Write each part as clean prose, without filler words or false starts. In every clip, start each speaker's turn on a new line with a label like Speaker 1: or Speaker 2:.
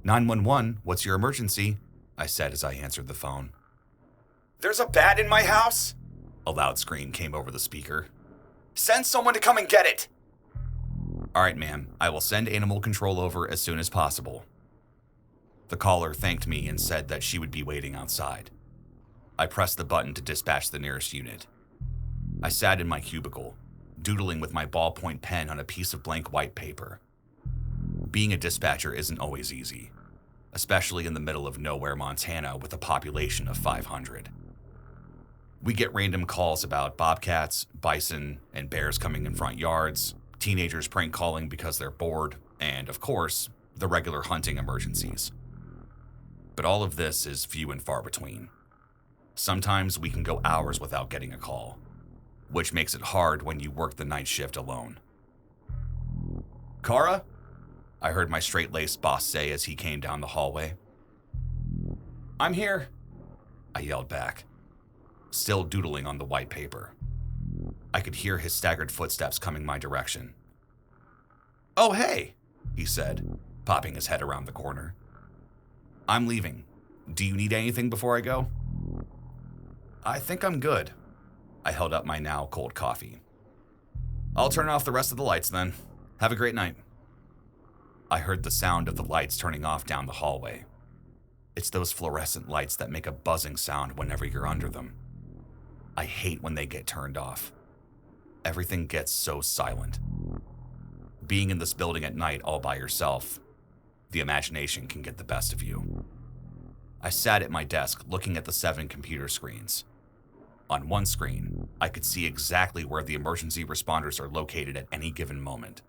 Speaker 1: 911, what's your emergency? I said as I answered the phone.
Speaker 2: There's a bat in my house?
Speaker 1: A loud scream came over the speaker.
Speaker 2: Send someone to come and get it.
Speaker 1: All right, ma'am, I will send animal control over as soon as possible. The caller thanked me and said that she would be waiting outside. I pressed the button to dispatch the nearest unit. I sat in my cubicle, doodling with my ballpoint pen on a piece of blank white paper. Being a dispatcher isn't always easy, especially in the middle of nowhere, Montana, with a population of 500. We get random calls about bobcats, bison, and bears coming in front yards, teenagers prank calling because they're bored, and, of course, the regular hunting emergencies. But all of this is few and far between. Sometimes we can go hours without getting a call, which makes it hard when you work the night shift alone. Kara? I heard my straight-laced boss say as he came down the hallway.
Speaker 2: I'm here,
Speaker 1: I yelled back, still doodling on the white paper. I could hear his staggered footsteps coming my direction. Oh, hey, he said, popping his head around the corner. I'm leaving. Do you need anything before I go? I think I'm good. I held up my now cold coffee. I'll turn off the rest of the lights then. Have a great night. I heard the sound of the lights turning off down the hallway. It's those fluorescent lights that make a buzzing sound whenever you're under them. I hate when they get turned off. Everything gets so silent. Being in this building at night all by yourself, the imagination can get the best of you. I sat at my desk looking at the 7 computer screens. On one screen, I could see exactly where the emergency responders are located at any given moment.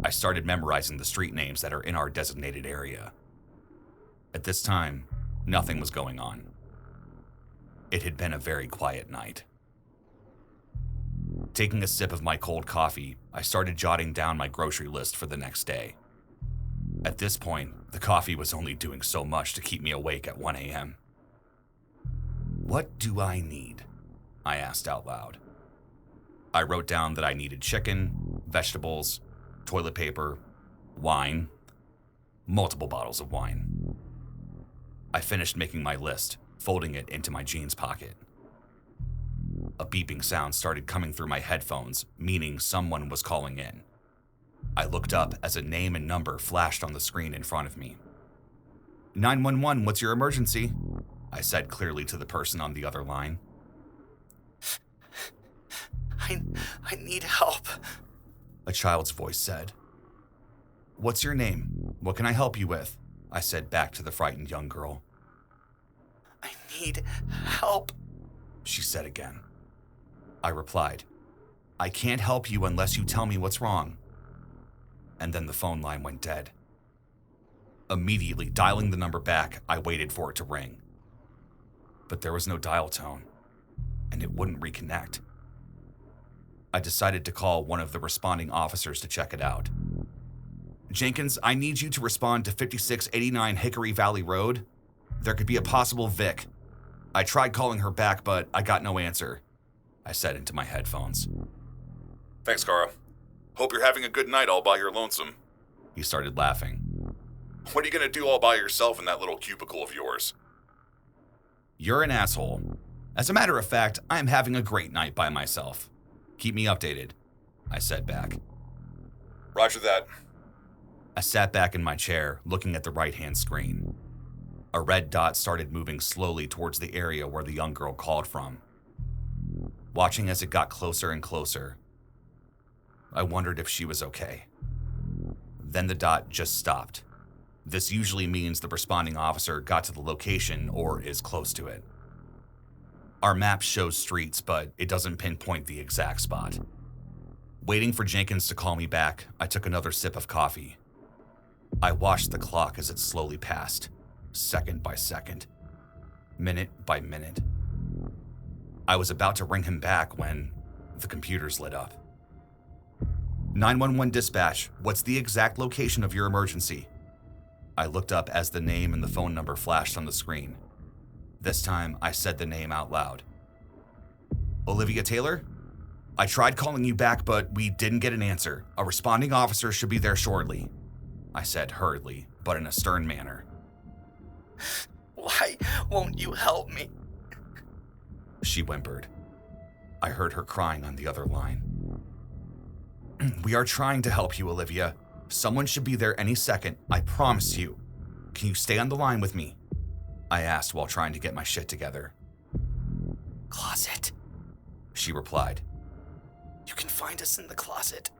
Speaker 1: I started memorizing the street names that are in our designated area. At this time, nothing was going on. It had been a very quiet night. Taking a sip of my cold coffee, I started jotting down my grocery list for the next day. At this point, the coffee was only doing so much to keep me awake at 1 a.m. What do I need? I asked out loud. I wrote down that I needed chicken, vegetables, toilet paper, wine, multiple bottles of wine. I finished making my list, folding it into my jeans pocket. A beeping sound started coming through my headphones, meaning someone was calling in. I looked up as a name and number flashed on the screen in front of me. 911, what's your emergency? I said clearly to the person on the other line.
Speaker 2: I need help,
Speaker 1: a child's voice said. What's your name? What can I help you with? I said back to the frightened young girl.
Speaker 2: I need help,
Speaker 1: she said again. I replied, I can't help you unless you tell me what's wrong. And then the phone line went dead. Immediately dialing the number back, I waited for it to ring. But there was no dial tone, and it wouldn't reconnect. I decided to call one of the responding officers to check it out. Jenkins, I need you to respond to 5689 Hickory Valley Road. There could be a possible Vic. I tried calling her back, but I got no answer, I said into my headphones.
Speaker 3: Thanks, Kara. Hope you're having a good night all by your lonesome.
Speaker 1: He started laughing.
Speaker 3: What are you gonna do all by yourself in that little cubicle of yours?
Speaker 1: You're an asshole. As a matter of fact, I'm having a great night by myself. Keep me updated, I said back.
Speaker 3: Roger that.
Speaker 1: I sat back in my chair, looking at the right-hand screen. A red dot started moving slowly towards the area where the young girl called from. Watching as it got closer and closer, I wondered if she was okay. Then the dot just stopped. This usually means the responding officer got to the location or is close to it. Our map shows streets, but it doesn't pinpoint the exact spot. Waiting for Jenkins to call me back, I took another sip of coffee. I watched the clock as it slowly passed, second by second, minute by minute. I was about to ring him back when the computers lit up. 911 dispatch, what's the exact location of your emergency? I looked up as the name and the phone number flashed on the screen. This time, I said the name out loud. Olivia Taylor? I tried calling you back, but we didn't get an answer. A responding officer should be there shortly. I said hurriedly, but in a stern manner.
Speaker 2: Why won't you help me?
Speaker 1: She whimpered. I heard her crying on the other line. We are trying to help you, Olivia. Someone should be there any second, I promise you. Can you stay on the line with me? I asked while trying to get my shit together.
Speaker 2: Closet.
Speaker 1: She replied.
Speaker 2: You can find us in the closet.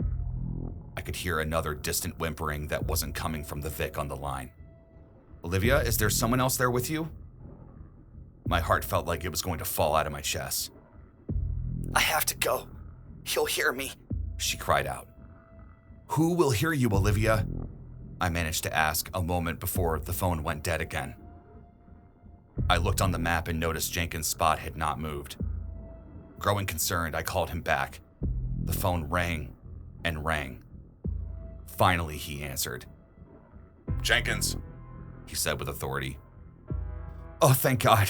Speaker 1: I could hear another distant whimpering that wasn't coming from the Vic on the line. Olivia, is there someone else there with you? My heart felt like it was going to fall out of my chest.
Speaker 2: I have to go. He'll hear me.
Speaker 1: She cried out. Who will hear you, Olivia? I managed to ask a moment before the phone went dead again. I looked on the map and noticed Jenkins' spot had not moved. Growing concerned, I called him back. The phone rang and rang. Finally, he answered.
Speaker 3: Jenkins,
Speaker 1: he said with authority. Oh, thank God.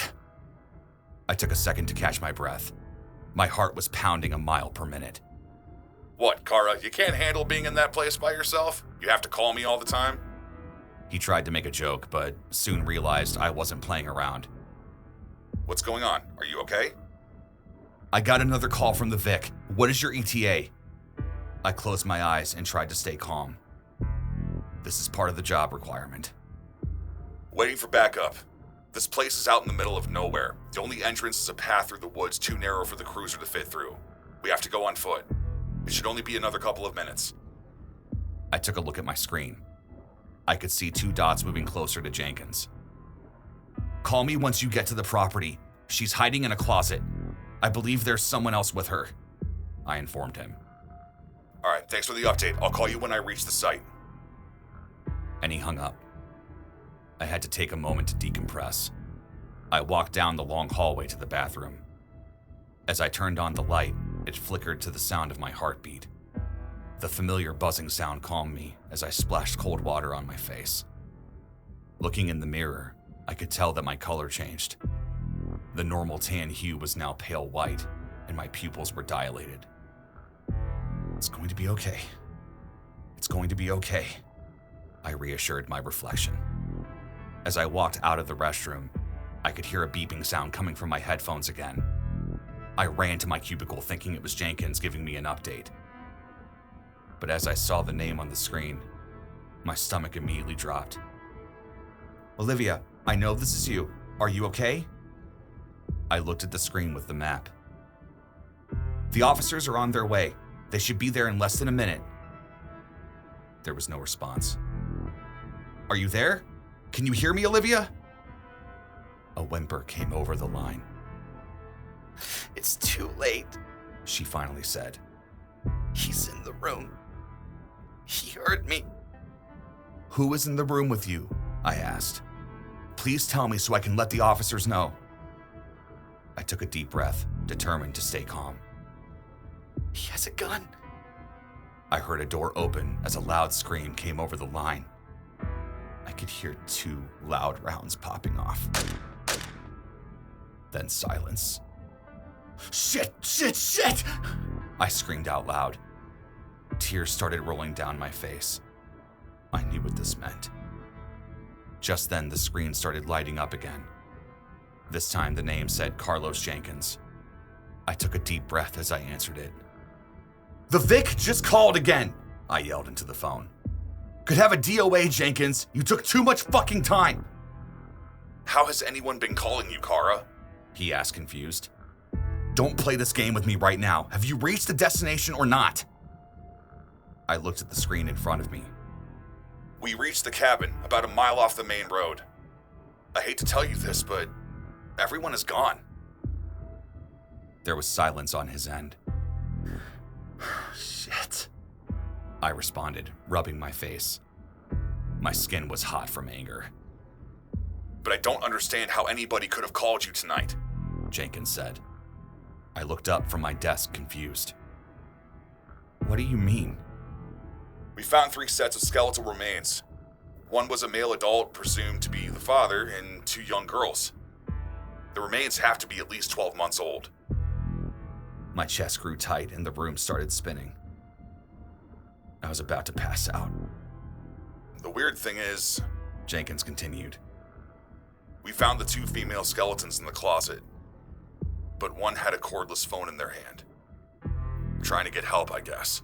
Speaker 1: I took a second to catch my breath. My heart was pounding a mile per minute.
Speaker 3: What, Kara, you can't handle being in that place by yourself? You have to call me all the time?
Speaker 1: He tried to make a joke, but soon realized I wasn't playing around.
Speaker 3: What's going on? Are you okay?
Speaker 1: I got another call from the Vic. What is your ETA? I closed my eyes and tried to stay calm. This is part of the job requirement.
Speaker 3: Waiting for backup. This place is out in the middle of nowhere. The only entrance is a path through the woods too narrow for the cruiser to fit through. We have to go on foot. It should only be another couple of minutes.
Speaker 1: I took a look at my screen. I could see 2 dots moving closer to Jenkins. Call me once you get to the property. She's hiding in a closet. I believe there's someone else with her, I informed him.
Speaker 3: All right, thanks for the update. I'll call you when I reach the site.
Speaker 1: And he hung up. I had to take a moment to decompress. I walked down the long hallway to the bathroom. As I turned on the light, it flickered to the sound of my heartbeat. The familiar buzzing sound calmed me as I splashed cold water on my face. Looking in the mirror, I could tell that my color changed. The normal tan hue was now pale white, and my pupils were dilated. It's going to be okay. It's going to be okay, I reassured my reflection. As I walked out of the restroom, I could hear a beeping sound coming from my headphones again. I ran to my cubicle thinking it was Jenkins giving me an update. But as I saw the name on the screen, my stomach immediately dropped. Olivia, I know this is you. Are you okay? I looked at the screen with the map. The officers are on their way. They should be there in less than a minute. There was no response. Are you there? Can you hear me, Olivia? A whimper came over the line.
Speaker 2: It's too late,
Speaker 1: she finally said.
Speaker 2: He's in the room. He heard me.
Speaker 1: Who is in the room with you? I asked. Please tell me so I can let the officers know. I took a deep breath, determined to stay calm.
Speaker 2: He has a gun.
Speaker 1: I heard a door open as a loud scream came over the line. I could hear 2 loud rounds popping off. Then silence. Shit, shit, shit! I screamed out loud. Tears started rolling down my face. I knew what this meant. Just then, the screen started lighting up again. This time, the name said Carlos Jenkins. I took a deep breath as I answered it. The Vic just called again, I yelled into the phone. Could have a DOA, Jenkins. You took too much fucking time.
Speaker 3: How has anyone been calling you, Kara?
Speaker 1: He asked, confused. Don't play this game with me right now. Have you reached the destination or not? I looked at the screen in front of me.
Speaker 3: We reached the cabin, about a mile off the main road. I hate to tell you this, but everyone is gone.
Speaker 1: There was silence on his end. Shit, I responded, rubbing my face. My skin was hot from anger.
Speaker 3: But I don't understand how anybody could have called you tonight,
Speaker 1: Jenkins said. I looked up from my desk, confused. What do you mean?
Speaker 3: We found 3 sets of skeletal remains. One was a male adult, presumed to be the father, and 2 young girls. The remains have to be at least 12 months old.
Speaker 1: My chest grew tight and the room started spinning. I was about to pass out.
Speaker 3: The weird thing is,
Speaker 1: Jenkins continued,
Speaker 3: we found the 2 female skeletons in the closet, but one had a cordless phone in their hand. Trying to get help, I guess.